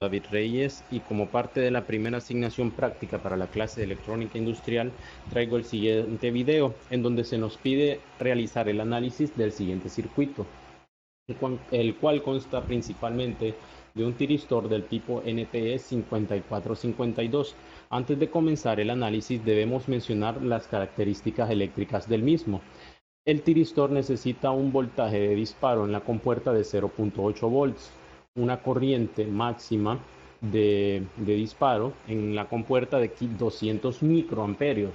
David Reyes, y como parte de la primera asignación práctica para la clase de electrónica industrial traigo el siguiente video en donde se nos pide realizar el análisis del siguiente circuito, el cual consta principalmente de un tiristor del tipo NTE 5452. Antes de comenzar el análisis debemos mencionar las características eléctricas del mismo. El tiristor necesita un voltaje de disparo en la compuerta de 0.8 volts, una corriente máxima de disparo en la compuerta de 200 microamperios,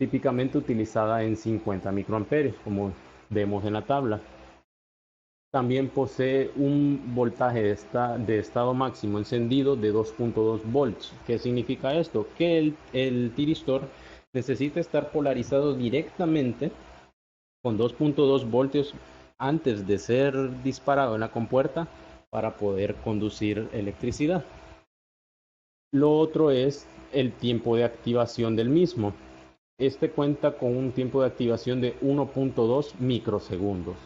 típicamente utilizada en 50 microamperios, como vemos en la tabla. También posee un voltaje de estado máximo encendido de 2.2 volts. ¿Qué significa esto? Que el tiristor necesita estar polarizado directamente con 2.2 voltios antes de ser disparado en la compuerta para poder conducir electricidad. Lo otro es el tiempo de activación del mismo. Este cuenta con un tiempo de activación de 1.2 microsegundos.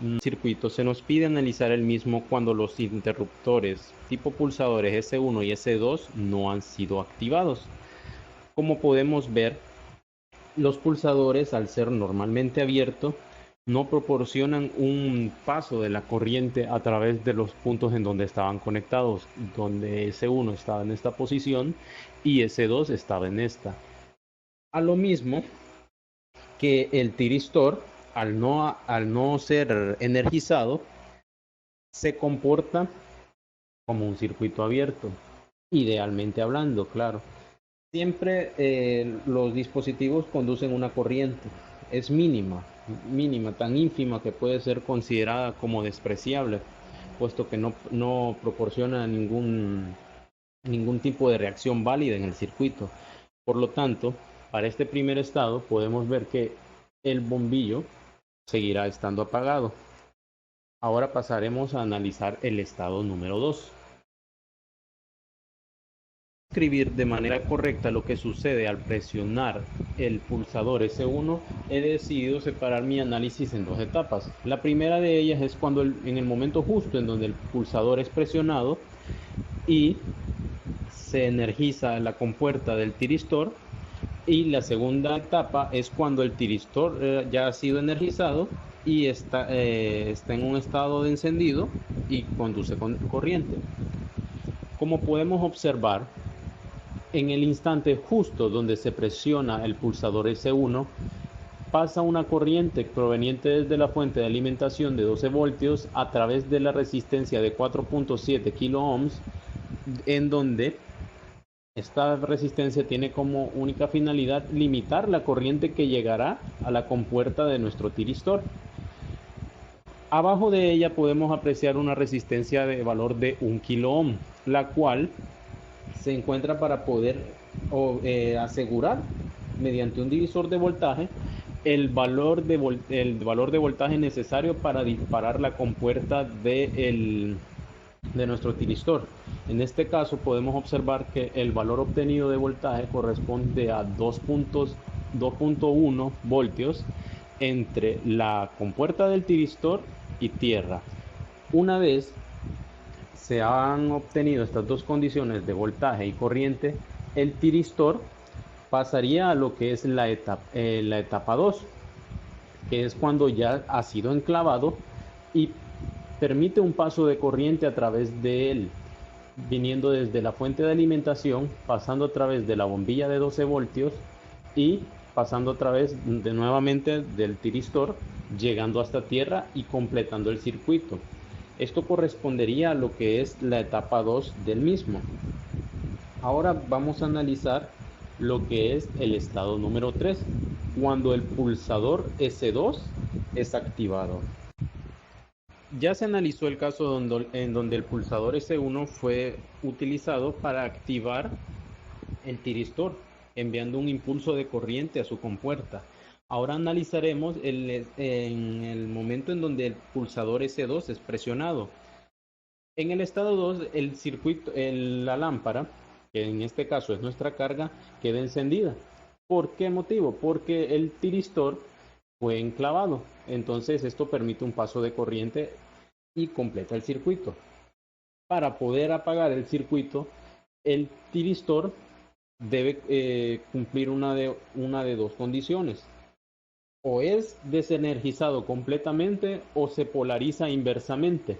En el circuito se nos pide analizar el mismo cuando los interruptores tipo pulsadores S1 y S2 no han sido activados. Como podemos ver, los pulsadores, al ser normalmente abiertos, no proporcionan un paso de la corriente a través de los puntos en donde estaban conectados, donde S1 estaba en esta posición y S2 estaba en esta. A lo mismo que el tiristor, al no ser energizado, se comporta como un circuito abierto, idealmente hablando, claro. Siempre los dispositivos conducen una corriente, es mínima, tan ínfima que puede ser considerada como despreciable, puesto que no proporciona ningún tipo de reacción válida en el circuito. Por lo tanto, para este primer estado podemos ver que el bombillo seguirá estando apagado. Ahora pasaremos a analizar el estado número 2. Escribir de manera correcta lo que sucede al presionar el pulsador S1, he decidido separar mi análisis en dos etapas. La primera de ellas es cuando en el momento justo en donde el pulsador es presionado y se energiza la compuerta del tiristor, y la segunda etapa es cuando el tiristor ya ha sido energizado y está en un estado de encendido y conduce con corriente. Como podemos observar, en el instante justo donde se presiona el pulsador S1, pasa una corriente proveniente desde la fuente de alimentación de 12 voltios a través de la resistencia de 4.7 kilo ohms, en donde esta resistencia tiene como única finalidad limitar la corriente que llegará a la compuerta de nuestro tiristor. Abajo de ella podemos apreciar una resistencia de valor de 1 kilo ohm, la cual se encuentra para poder asegurar mediante un divisor de voltaje el valor de voltaje necesario para disparar la compuerta de nuestro tiristor. En este caso podemos observar que el valor obtenido de voltaje corresponde a 2.1 voltios entre la compuerta del tiristor y tierra. Una vez se han obtenido estas dos condiciones de voltaje y corriente, el tiristor pasaría a lo que es la etapa 2, que es cuando ya ha sido enclavado y permite un paso de corriente a través de él, viniendo desde la fuente de alimentación, pasando a través de la bombilla de 12 voltios y pasando a través nuevamente del tiristor, llegando hasta tierra y completando el circuito. Esto correspondería a lo que es la etapa 2 del mismo. Ahora vamos a analizar lo que es el estado número 3, cuando el pulsador S2 es activado. Ya se analizó el caso en donde el pulsador S1 fue utilizado para activar el tiristor, enviando un impulso de corriente a su compuerta. Ahora analizaremos en el momento en donde el pulsador S2 es presionado. En el estado 2, el circuito, la lámpara, que en este caso es nuestra carga, queda encendida. ¿Por qué motivo? Porque el tiristor fue enclavado. Entonces esto permite un paso de corriente y completa el circuito. Para poder apagar el circuito, el tiristor debe cumplir una de dos condiciones. O es desenergizado completamente o se polariza inversamente.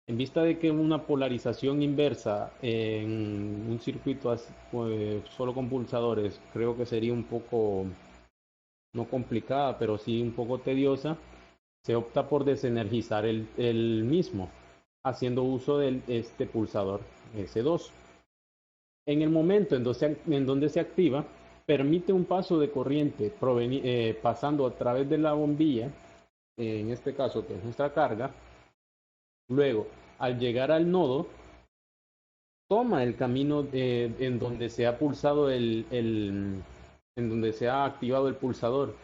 En vista de que una polarización inversa en un circuito solo con pulsadores creo que sería un poco, no complicada, pero sí un poco tediosa, se opta por desenergizar el mismo, haciendo uso de este pulsador S2. En el momento en donde se activa, permite un paso de corriente pasando a través de la bombilla, en este caso que es nuestra carga. Luego, al llegar al nodo, toma el camino en donde se ha pulsado en donde se ha activado el pulsador,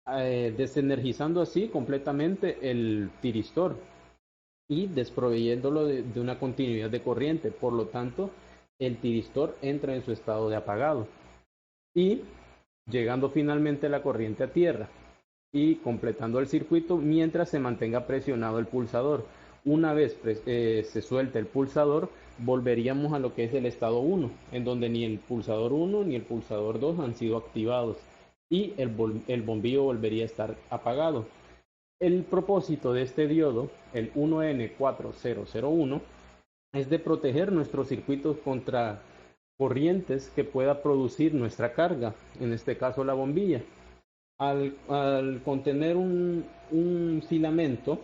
desenergizando así completamente el tiristor y desproveyéndolo de una continuidad de corriente. Por lo tanto, el tiristor entra en su estado de apagado y llegando finalmente la corriente a tierra y completando el circuito mientras se mantenga presionado el pulsador. Una vez se suelte el pulsador, volveríamos a lo que es el estado 1, en donde ni el pulsador 1 ni el pulsador 2 han sido activados y el bombillo volvería a estar apagado. El propósito de este diodo, el 1N4001, es de proteger nuestros circuitos contra corrientes que pueda producir nuestra carga, en este caso la bombilla. Al contener un filamento,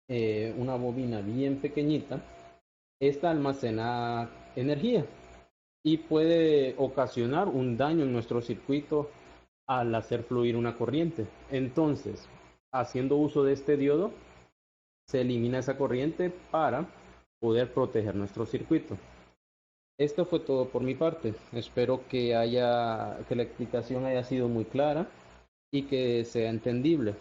una bobina bien pequeñita, esta almacena energía y puede ocasionar un daño en nuestro circuito al hacer fluir una corriente. Entonces, haciendo uso de este diodo, se elimina esa corriente para poder proteger nuestro circuito. Esto fue todo por mi parte. Espero que la explicación haya sido muy clara y que sea entendible.